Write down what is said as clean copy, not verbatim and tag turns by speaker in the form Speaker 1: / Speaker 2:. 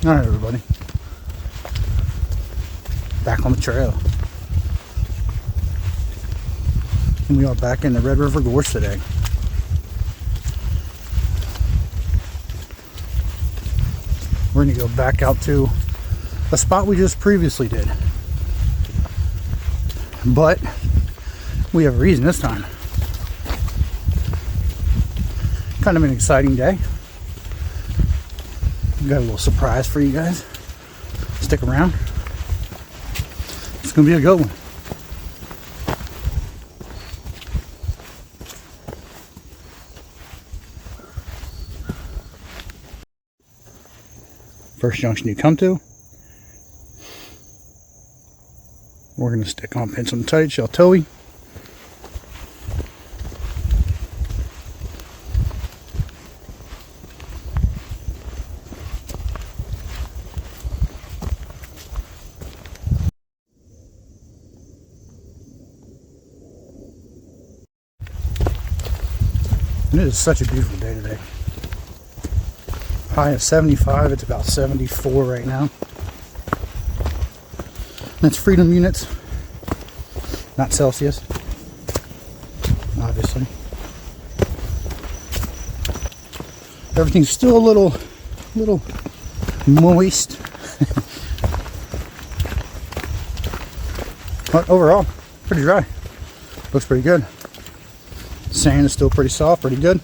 Speaker 1: Alright, everybody. Back on the trail. And we are back in the Red River Gorge today. We're going to go back out to a spot we just previously did. But we have a reason this time. Kind of an exciting day. Got a little surprise for you guys. Stick around. It's going to be a good one. First junction you come to. We're going to stick on pinch them tight, shell toey. And it is such a beautiful day today. High of 75, it's about 74 right now. That's freedom units, not Celsius, obviously. Everything's still a little moist. But overall, pretty dry. Looks pretty good. Sand is still pretty soft, pretty good.